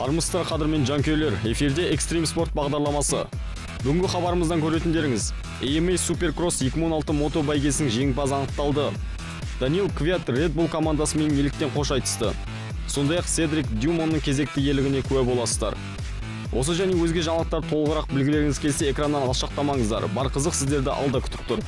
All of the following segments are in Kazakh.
Армысыздар қадірмен жанкүйерлер, эфирде экстрим спорт бағдарламасы. Бүгінгі хабарымыздан көретіндеріңіз, AMA Supercross 2016 мото бәйгесінің жеңімпазы анықталды. Даниил Квят Red Bull командасымен неліктен қош айтысты. Сондай-ақ Седрик Дюмонның кезекті иелігіне куә боласыздар. Осы және өзге жаңалықтар толығырақ білгілеріңіз келсе экраннан алшақтамаңыздар. Бар қызық сіздерді алда күтіп тұр.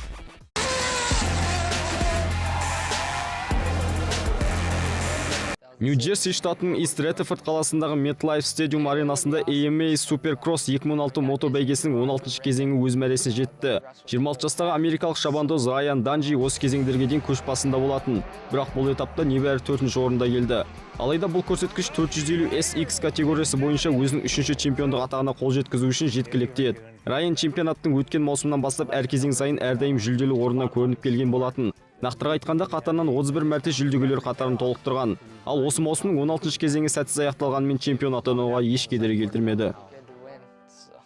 Нью-Джерси штатының Ист Реттерфорд қаласындағы MetLife Stadium аренасында AMA Supercross 2016 мото бәйгесінің 16-шы кезеңі өз мәресіне жетті. 26 жастағы америкалық шабандоз Райан Данжи осы кезеңдерге дейін көш басында болатын. Бірақ бұл этапта небәрі 4-ші орында келді. Алайда бұл көрсеткіш 450 SX категориясы бойынша өзінің 3-ші чемпиондық атағына қол жеткізу үшін жеткілікті еді. Райан чемпионаттың өткен маусымнан бастап әр кезең сайын әрдайым жүлделі орыннан көрініп келген болатын. Нақтырақ айтқанда қатарынан 31 мәрте жүлдегерлер қатарын толықтырған. Ал осы маусымның 16-шы кезеңі сәтсіз аяқталғанымен чемпион атануға еш кедергі келтірмеді.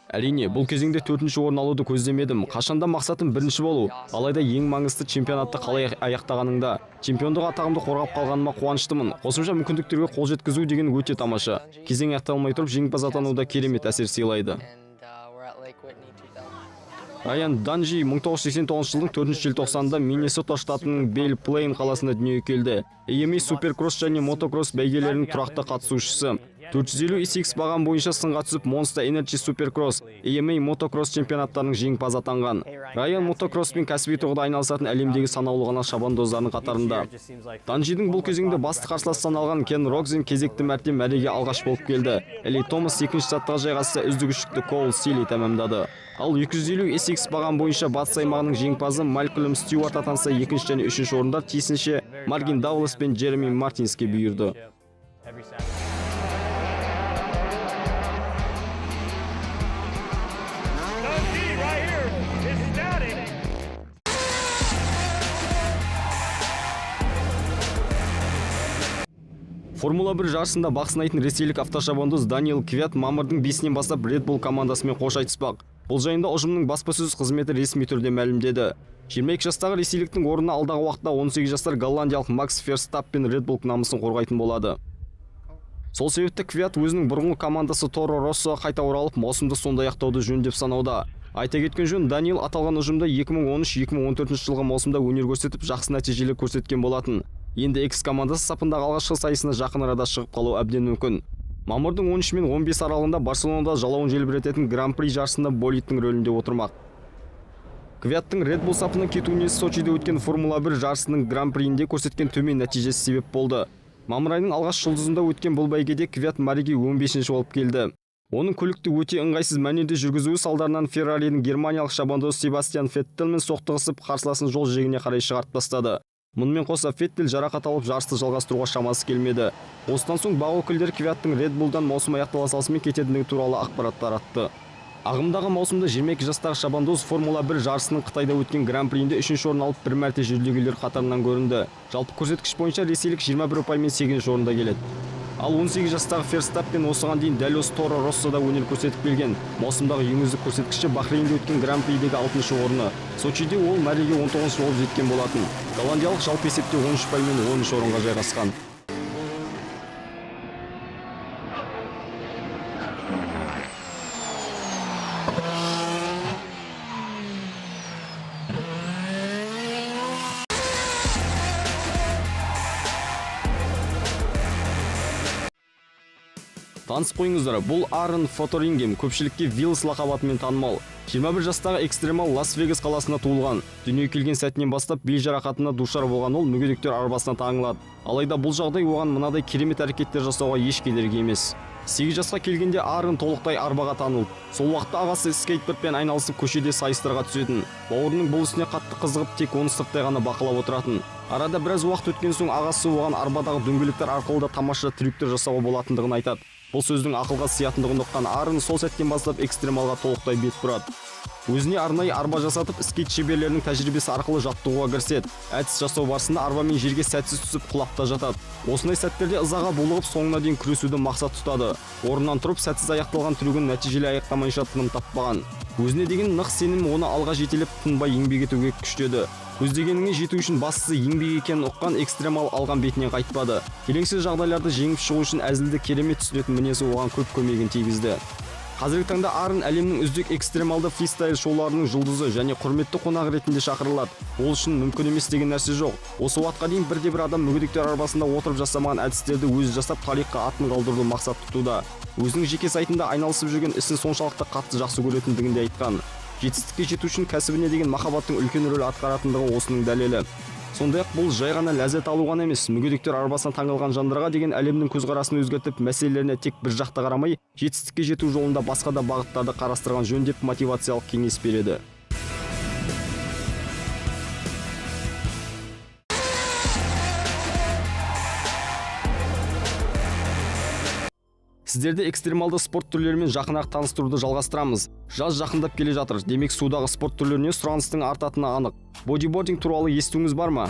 Әрине, бұл кезеңде 4-ші орын алуды көздемедім. Қашанда мақсатым бірінші болу. Алайда ең маңызды чемпионатты қалай аяқтағаныңда. Чемпиондық атағымды қорғап қалғаныма қуаныштымын. Қосымша мүмкіндіктерге қол жеткізу деген өте тамаша. Кезең аяқталмай тұрып жеңімпаз атануда керемет әсер сыйлайды. Райан Данжи 1989 жылдың 4-ші желтоқсанында Миннесота штатының Белл Плейн қаласында дүниеге келді. AMA Supercross және мотокросс бәйгелерінің тұрақты қатысушысы. 450 SX баған бойынша сынға түсіп Monster Energy Supercross, AMA мотокросс чемпионаттарының жеңімпазы атанған. Райан мотокросспен кәсіби тұрғыда айналысатын әлемдегі санаулы ғана шабандоздардың қатарында. Данжидің бұл кезеңде басты қарсылас саналған Кен Рокзен кезекті мәрте мәреге алғаш болып келді. Эли Томас екінші сатыға жайғасса үздік үштікті Коул Сили тәмамдады. Ал 250 SX баған бойынша батыс аймағының жеңімпазы Малькольм Стюарт атанса, екінші және үшінші орындар тиісінше Маргин Даулес пен Джереми Мартинске бұйырды. Формула 1 жарысында бақ сынайтын ресейлік автошабандоз Даниил Квят мамырдың 5-нен бастап Red Bull командасымен қош айтыспақ. Бұл жайында ұжымның баспасөз қызметі ресми түрде мәлімдеді. 22 жастағы ресейліктің орнына алдағы уақытта 18 жастар голландиялық Макс Ферстаппен Red Bull намысын қорғайтын болады. Сол себепті Квят өзінің бұрынғы командасы Торо Россоға қайта оралып, маусымды сондай аяқтауды жөн деп санауда. Айта кеткен жөн, Даниил аталған ұжымда 2013-2014 жылғы маусымда өнер көрсетіп, жақсы нәтижелер көрсеткен болатын. Енді X командасы сапындағы алғашқы сайысына жақын арада шығып қалу әбден мүмкін. Мамырдың 13 мен 15 аралығында Барселонада жалауын желбірететін Гран-при жарысында болидтің рөлінде отырмақ. Квяттың Red Bull сапына кетуіне Сочиде өткен Формула 1 жарысының Гран-приінде көрсеткен төмен нәтижесі себеп болды. Мамыр айының алғаш жұлдызында өткен бұл бәйгеде Квят мәреге 15-ші болып келді. Оның көлікті өте ыңғайсыз мәнерде жүргізуі салдарынан Ферраридың германиялық шабандоз Себастьян Феттельмен соқтығысып, қарсыласын жол жиегіне қарай шығарып тастады. Мұнымен қоса Феттель жарақат алып жарысты жалғастыруға шамасы келмеді. Осыдан соң бақ өкілдері Квяттың Red Bullдан маусым аяқтала салысымен кететіндігі туралы ақпарат таратты. Ағымдағы маусымда 22 жастағы шабандоз Формула 1 жарысының Қытайда өткен Гран-приінде 3-ші орын алып, бір мәрте жүлдегерлер қатарынан көрінді. Жалпы көрсеткіш бойынша ресейлік 21 ұпаймен 8-ші орында келеді. Ал 18 жастағы Ферстаппен осыған дейін дәл осы Торо Россода өнер көрсетіп келген. Маусымдағы ең үздік көрсеткіші Бахрейнде өткен Гран-придегі 6-шы орны. Сочиде ол мәреге 19-шы болып жеткен болатын. Голландиялық жалпы есепте 13 ұпаймен 10-шы орынға жайғасқан. Танысып қойыңыздар, бұл Аарон Фоторингем, көпшілікке Виллс лақабатымен танымал. 21 жастағы экстремал Лас-Вегас қаласында туылған. Дүниеге келген сәтінен бастап бел жарақатына душар болған ол мүгедектер арбасына таңылады. Алайда бұл жағдай оған мынадай керемет әрекеттер жасауға еш кедергі емес. 8 жасқа келгенде Аарон толықтай арбаға танылып, сол уақытта ағасы скейтбордпен айналысып көшеде сайыстарға түсетін. Бауырының бұл ісіне қатты қызығып, тек оны сырттай ғана бақылап отыратын. Арада біраз уақыт өткен соң ағасы оған арбадағы дөңгелектер арқылы да тамаша трюктер жасауға болатындығын айтады. Бұл сөздің ақылға сиятындығын ұққан Аарон сол сәттен бастап экстремалға толықтай бет бұрады. Өзіне арнайы арба жасатып, скейт шеберлерінің тәжірибесі арқылы жаттығуға кіріседі. Әдіс жасау барысында арбамен жерге сәтсіз түсіп құлап та жатады. Осындай сәттерде ызаға булығып, соңына дейін күресуді мақсат тұтады. Орнынан тұрып, сәтсіз аяқталған трюгін нәтижелі аяқтамайынша тыным таппаған. Өзіне деген нық сенім оны алға жетелеп, тынбай еңбек етуге күштеді. Көздегеніңе жету үшін бастысы еңбек екенін ұққан экстремал алған бетінен қайтпады. Келеңсіз жағдайларды жеңіп шығу үшін әзілді керемет түсінетін мінезі оған көп көмегін тигізді. Қазіргі таңда Арын әлемнің үздік экстремалды фристайл шоуларының жұлдызы және құрметті қонақ ретінде шақырылады. Ол үшін мүмкін емес деген нәрсе жоқ. Осы уақытқа дейін бірде-бір адам мүгедектер арбасында отырып жасамаған әдістерді өзі жасап тарихқа атын қалдыруды мақсат тұтуда. Өзінің жеке сайтында айналысып жүрген ісін соншалықты қатты жақсы көретіндігін де айтқан. Жетістікке жету үшін кәсібіне деген махаббаттың үлкен рөл атқаратындығы осының дәлелі. Сондай-ақ бұл жай ғана ләззат алу ғана емес, мүгедектер арбасына таңылған жандарға деген әлемнің көзқарасын өзгертіп, мәселелеріне тек бір жақты қарамай, жетістікке жету жолында басқа да бағыттарды қарастырған жөн деп мотивациялық кеңес береді. Сіздерді экстремалды спорт түрлерімен жақынырақ таныстыруды жалғастырамыз. Жаз жақындап келе жатыр, демек судағы спорт түрлеріне сұраныстың артатыны анық. Бодибординг туралы естуіңіз бар ма?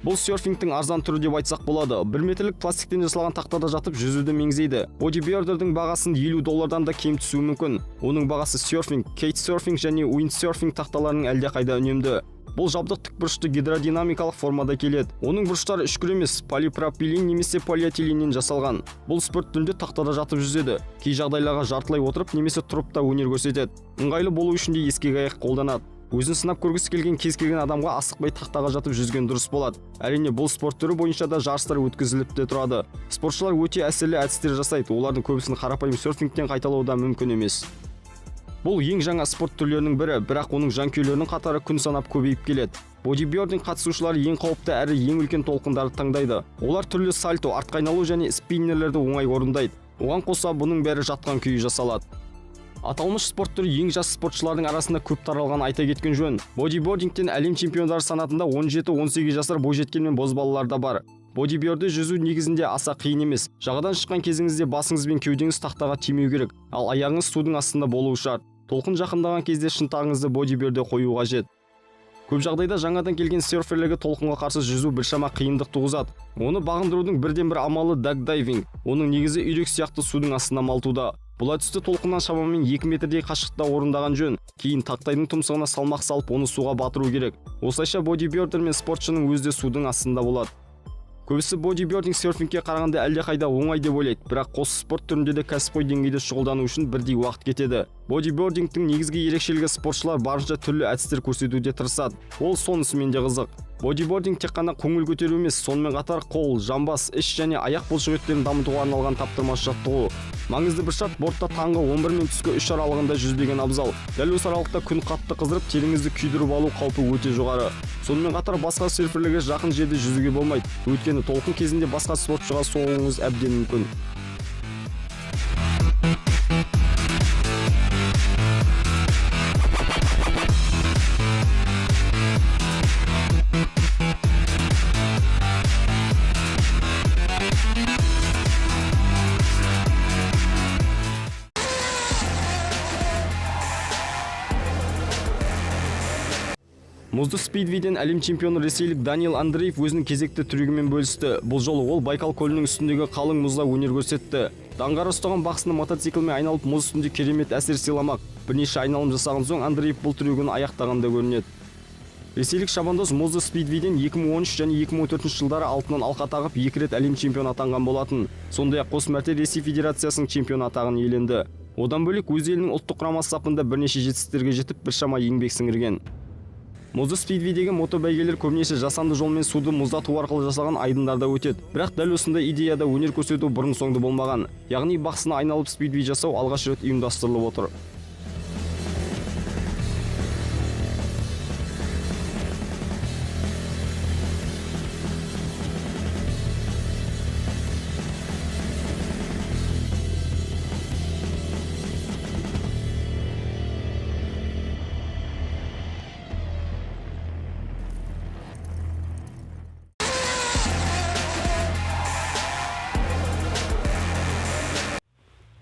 Бұл серфингтің арзан түрі деп айтсақ болады. 1 метрлік пластиктен жасалған тақтада жатып жүзуді меңзейді. Бодибордердің бағасын $50 да кем түсуі мүмкін. Оның бағасы серфинг, кейтсерфинг және уиндсерфинг тақталарының әлдеқайда үнемді. Бұл жабдық тікбұрышты гидродинамикалық формада келеді. Оның бұрыштары үшкір емес, полипропилен немесе полиэтиленнен жасалған. Бұл спорт түрінде тақтада жатып жүзеді. Кей жағдайларға жартылай отырып немесе тұрып та өнер көрсетеді. Ыңғайлы болу үшін де ескек аяқ қолданады. Өзін сынап көргісі келген кез келген адамға асықпай тақтаға жатып жүзген дұрыс болады. Әрине бұл спорт түрі бойынша да жарыстар өткізіліп те тұрады. Спортшылар өте әсерлі әдістер жасайды. Олардың көбісін қарапайым серфингтен қайталау да мүмкін емес. Бұл ең жаңа спорт түрлерінің бірі, бірақ оның жанкүйерлерінің қатары күн санап көбейіп келеді. Бодибординг қатысушылары ең қауіпті әрі ең үлкен толқындарды таңдайды. Олар түрлі сальто, артқа айналу және спиннерлерді оңай орындайды. Оған қоса бұның бәрі жатқан күйі жасалады. Аталмыш спорт түрі ең жас спортшылардың арасында көп таралған айта кеткен жөн. Бодибордингтен әлем чемпиондары санатында 17-18 жасар бойжеткен мен бозбалалар да бар. Бодиборды жүзу негізінде аса қиын емес. Жағадан шыққан кезіңізде басыңыз бен кеудеңіз тақтаға тимеу керек, ал аяғыңыз судың астында болуы шарт. Толқын жақындаған кезде шынтағыңызды бодиборде қою қажет. Көп жағдайда жаңадан келген серферлерге толқынға қарсы жүзу біршама қиындық туғызады. Оны бағындырудың бірден бір амалы дайвинг. Оның негізі үйрек сияқты судың астына малтуда. Бұл әдісті толқыннан шамамен 2 метрдей қашықтықта орындаған жөн. Кейін тақтайдың тұмсығына салмақ салып, оны суға батыру керек. Осылайша бодибордер мен спортшының өзі де судың астында болады. Көбісі бодибординг серфингке қарағанда әлдеқайда оңай деп ойлайды, бірақ қос спорт түрінде де кәсіпқой деңгейде шұғылдану үшін бірдей уақыт кетеді. Бодибордингтің негізгі ерекшелігі спортшылар барынша түрлі әдістер көрсетуде тырысады. Ол сонысымен де қызық. Бодибординг тек қана көңіл көтеру емес, сонымен қатар қол, жамбас, іш және аяқ бұлшықеттерін дамытуға арналған таптырмас жаттығу. Маңызды бір шарт, бортта таңғы 11 мен түскі 3 аралығында жүзбеген абзал. Дәл осы аралықта күн қатты қыздырып, теріңізді күйдіріп алу қаупі өте жоғары. Сонымен қатар басқа серферлерге жақын жерде жүзуге болмайды. Өйткені толқын кезінде басқа спортшыға соғуыңыз әбден мүмкін. Мұзды спидвейден әлем чемпионы ресейлік Даниил Андреев өзінің кезекті түрегімен бөлісті. Бұл жолы ол Байкал көлінің үстіндегі қалың мұзда өнер көрсетті. Даңғары ұстаған бақсыны мотоциклмен айналып мұз үстінде керемет әсер сыйламақ. Бірнеше айналым жасаған соң Андреев бұл түрегін аяқтағанда көрінеді. Ресейлік шабандоз мұзды спидвейден 2013 және 2014 жылдары алтыннан алқа тағып 2 рет әлем чемпионы атанған болатын. Сондай-ақ қос мәрте Ресей Федерациясының чемпионы атағын иеленді. Одан бөлек өз елінің ұлттық құрамасы сапында бірнеше жетістіктерге жетіп, біршама еңбек сіңірген. Мұзды спидвейдегі мотобәйгелер көбінесе жасанды жолмен суды мұздату арқылы жасалған айдындарда өтеді. Бірақ дәл осындай идеяда өнер көрсету бұрын соңды болмаған. Яғни бақсыны айналып спидвей жасау алғаш рет ұйымдастырылып отыр.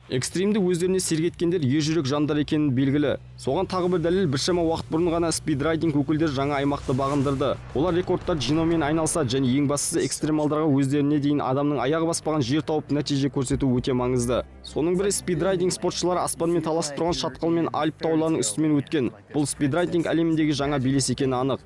Экстримді өздеріне сергеткендер ержүрек жандар екені белгілі. Соған тағы бір дәлел біршама уақыт бұрын ғана спидрайдинг өкілдері жаңа аймақты бағындырды. Олар рекордтар жинаумен айналысады және ең бастысы экстремалдарға өздеріне дейін адамның аяғы баспаған жер тауып нәтиже көрсету өте маңызды. Соның бірі спидрайдинг спортшылары аспанмен таласып тұрған шатқал мен Альп тауларының үстімен өткен. Бұл спидрайдинг әлеміндегі жаңа белес екені анық.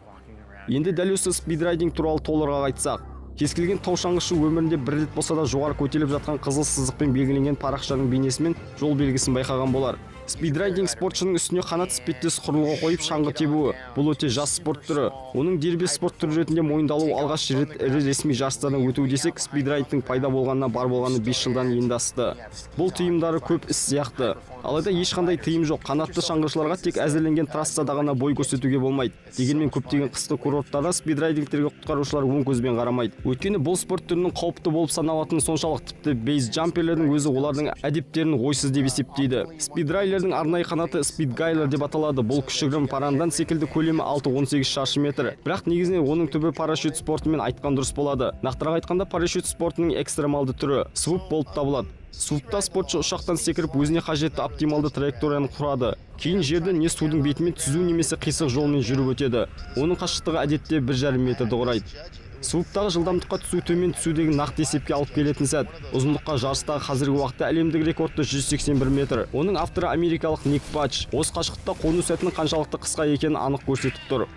Енді дәл осы спидрайдинг туралы толығырақ айтсақ, кез келген тау шаңғышы өмірінде бір рет болса да жоғары көтеріліп жатқан қызыл сызықпен белгіленген парақшаның бейнесімен жол белгісін байқаған болар. Спидрайдинг спортшының үстіне қанат іспеттес құрылғы қойып шаңғы тебуі. Бұл өте жас спорт түрі. Оның дербес спорт түрі ретінде мойындалуы алғаш рет ірі ресми жарыстардан өту десек, спидрайдинг пайда болғанына бар болғаны 5 жылдан енді асты. Бұл тыйымдары көп іс сияқты. Алайда ешқандай тыйым жоқ. Қанатты шаңғышыларға тек әзірленген трассада ғана бой көрсетуге болмайды. Дегенмен көптеген қысқы курорттарда спидрайдингтерге құтқарушылар оң көзбен қарамайды. Өйткені бұл спорт түрінің қауіпті болып саналатыны соншалық, тіпті бейс джамперлердің өзі олардың әдептерін ойсыз деп есептейді. Спидрайлердің арнайы қанаты спидгайлер деп аталады. Бұл кішігірім парандан секілді көлемі 6-18 шаршы метр. Бірақ негізінен оның түбі парашют спортымен айтқан дұрыс болады. Нақтырақ айтқанда парашют спортының экстремалды түрі свуп болып табылады. Свупта спортшы ұшақтан секіріп өзіне қажетті оптималды траекторияны құрады. Кейін жерді не судың бетімен түзу немесе қисық жолмен жүріп өтеді. Оның қашықтығы әдетте 1,5 метрді құрайды. Свуптағы жылдамдыққа түсу төмен түсудегі нақты есепке алып келетін сәт. Ұзындыққа жарыстағы қазіргі уақытта әлемдік рекордты 181 метр. Оның авторы америкалық Ник Патч. Осы қашықтықта қону сәтінің қаншалықты қысқа екенін анық көрсетіп тұр.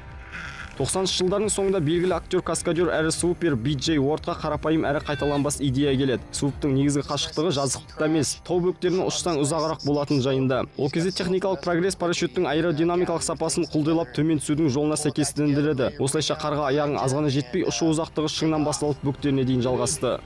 90 жылдардың соңында белгілі актер-каскадер әрі супер Би-Джей Уордқа қарапайым әрі қайталанбас идея келеді. Свуптың негізгі қашықтығы жазықтықта емес, тау бөктерінен ұшсаң ұзағырақ болатын жайында. Ол кезде техникалық прогресс парашюттің аэродинамикалық сапасын құлдилап төмен түсудің жолына сәйкестендіреді. Осылайша қарға аяғың азғана жетпей, ұшу ұзақтығы шыңнан басталып бөктеріне дейін жалғасты.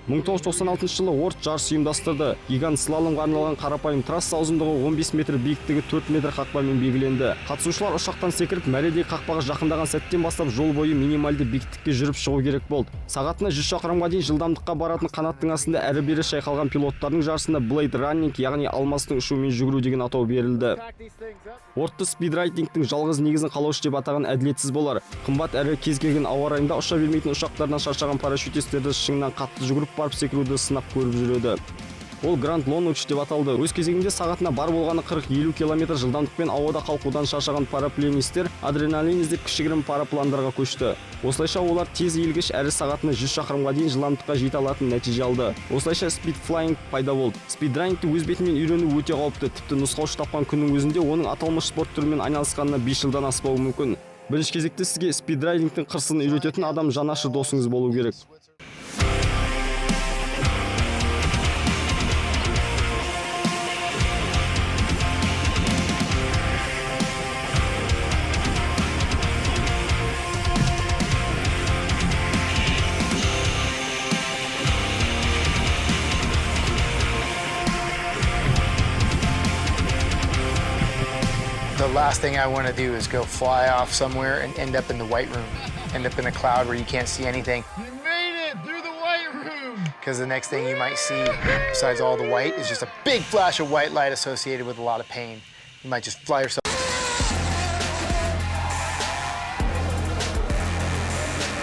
1996 жылы Уорд жарыс ұйымдастырды. Гигант слаломға арналған қарапайым трасса ұзындығы 15 метр, биіктігі 4 метр қақпамен белгіленді. Қатысушылар ұшақтан секіріп, мәредей қақпаға жақындаған сәттен бастап жол бойы минималды биіктікке жүріп шығу керек болды. Сағатына 100 шақырымға дейін жылдамдыққа баратын қанаттың астында әрі-бері шайқалған пилоттардың жарысына Blade Running, яғни алмастың ұшуымен жүгіру деген атау берілді. Уордты спидрайдингтің жалғыз негізін қалаушы деп атаған әділетсіз болар. Қымбат әрі кез келген ауа райында ұша бермейтін ұшақтардан шаршаған парашютистерді шыңнан қатты жүгіріп барып секіруді сынап көріп жүреді. Ол Гранд Лонуч деп аталды. Өз кезегінде сағатына бар болғаны 40-50 км жылдамдықпен ауада қалқудан шаршаған парапланистер адреналин іздеп кішігірім парапландарға көшті. Осылайша олар тез иілгіш әрі сағатына 100 шақырымға дейін жылдамдыққа жете алатын нәтиже алды. Осылайша спидфлайинг пайда болды. Спидрайдингті өз бетімен үйрену өте қауіпті. Тіпті нұсқаушы тапқан күннің өзінде оның аталмыш спорт түрімен айналысқанына 5 жылдан аспауы мүмкін. Бірінші кезекте сізге спидрайдингтің қыр-сырын үйрететін адам жанашыр досыңыз болу керек. The last thing I want to do is go fly off somewhere and end up in the white room, end up in a cloud where you can't see anything. You made it through the white room! Because the next thing you might see, besides all the white, is just a big flash of white light associated with a lot of pain. You might just fly yourself.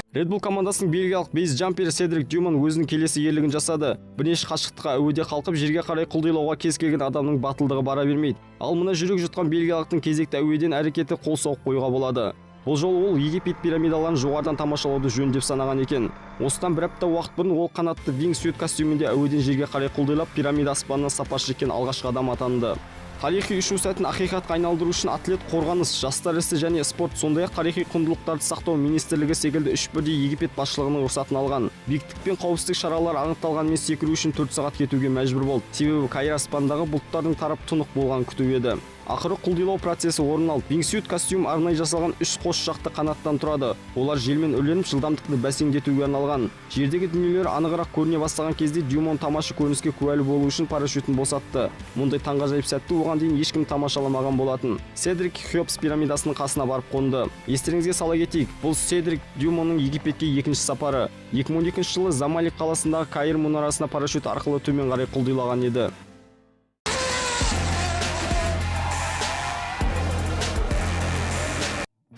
Red Bull командасының бельгиялық бейс джампері Седрик Дюмон өзінің келесі ерлігін жасады. Бірнеше қашықтыққа әуеде қалқып жерге қарай құлдилауға кез келген адамның батылдығы бара бермейді. Ал мына жүрек жұтқан бельгиялықтың кезекті әуеден әрекеті қол соғып қоюға болады. Бұл жолы ол Египет пирамидаларын жоғарыдан тамашалауды жөн деп санаған екен. Осыдан бір апта уақыт бұрын ол қанатты вингсют костюмінде әуеден жерге қарай құлдилап пирамида аспанына сапар шеккен алғашқы адам атанды. Тарихи ұшу сәтін ақиқатқа айналдыру үшін атлет, қорғаныс, жастар ісі және спорт, сондай-ақ тарихи құндылықтарды сақтау министрлігі секілді 3 бірдей Египет басшылығының рұқсатын алған. Биіктік пен қауіпсіздік шаралары анықталғанымен секіру үшін 4 сағат кетуге мәжбүр болды. Себебі Каир аспандағы бұлттардың тарап тұнық болған күту еді. Ақыры құлдилау процесі орын алды. Вингсют костюм арнайы жасалған 3 қос жақты қанаттан тұрады. Олар желмен үрленіп жылдамдықты бәсеңдетуге арналған. Жердегі дүниелер анығырақ көріне бастаған кезде Дюмон тамаша көрініске куәлі болу үшін парашютін босатты. Мұндай таңғажайып сәтті оған дейін ешкім тамашаламаған болатын. Седрик Хеопс пирамидасының қасына барып қонды. Естеріңізге сала кетейік, бұл Седрик Дюмонның Египетке екінші сапары. 2012 жылы Замалик қаласындағы Каир мұнарасына парашют арқылы төмен қарай құлдилаған еді.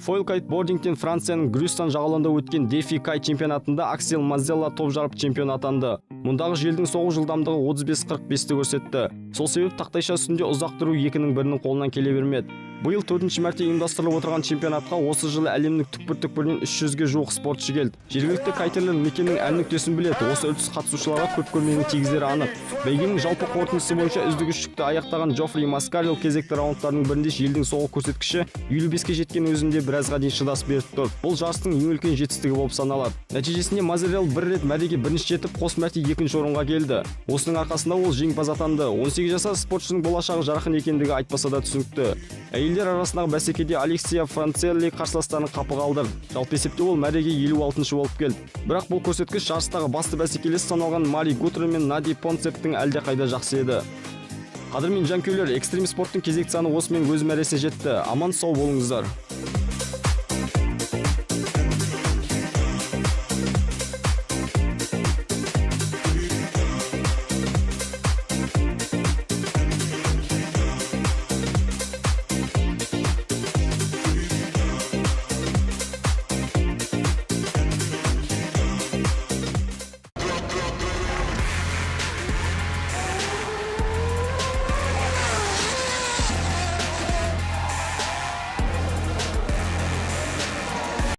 Фойл кайтбордингтен Францияның Грюстан жағалауында өткен Дефи кай чемпионатында Аксель Мазелла топ жарып чемпион атанды. Мұндағы желдің соғу жылдамдығы 35-45-ті көрсетті. Сол себеп тақтайша үстінде ұзақ тұру екінің бірінің қолынан келе бермеді. Биыл 4-ші мәрте ұйымдастырылып отырған чемпионатқа осы жылы әлемнің түкпір-түкпірінен 300-ге жуық спортшы келді. Жергілікті кайтерлер мекеннің әр нүктесін біледі. Осы үрдіс қатысушыларға көп көрмегенің тигізері анық. Бәйгенің жалпы қорытындысы бойынша үздік үштікті аяқтаған Джоффри Маскарел кезекті раундтарының бірінде желдің соғу көрсеткіші 55-ке жеткен өзінде біразға дейін шыдас беріп тұр. Бұл жарыстың ең үлкен жетістігі болып саналады. Нәтижесінде Мазерел бір рет мәреге бірінші жетіп, қос мәрте екінші орынға келді. Осының арқасында ол жеңімпаз атанды. 18 жасар спортшының болашағы жарқын екендігі айтпаса да түсінікті. Әйелдер арасындағы бәсекеде Алексия Францелли қарсыластарын қапы қалдырды. Жалпы есепте ол мәреге 56-шы болып келді. Бірақ бұл көрсеткіш жарыстағы басты бәсекелес саналған Мари Гутро мен Нади Понцептің әлдеқайда жақсы еді. Қадірмен жанкүйерлер, экстрим спорттың кезекті саны осымен өз мәресіне жетті. Аман сау болыңыздар.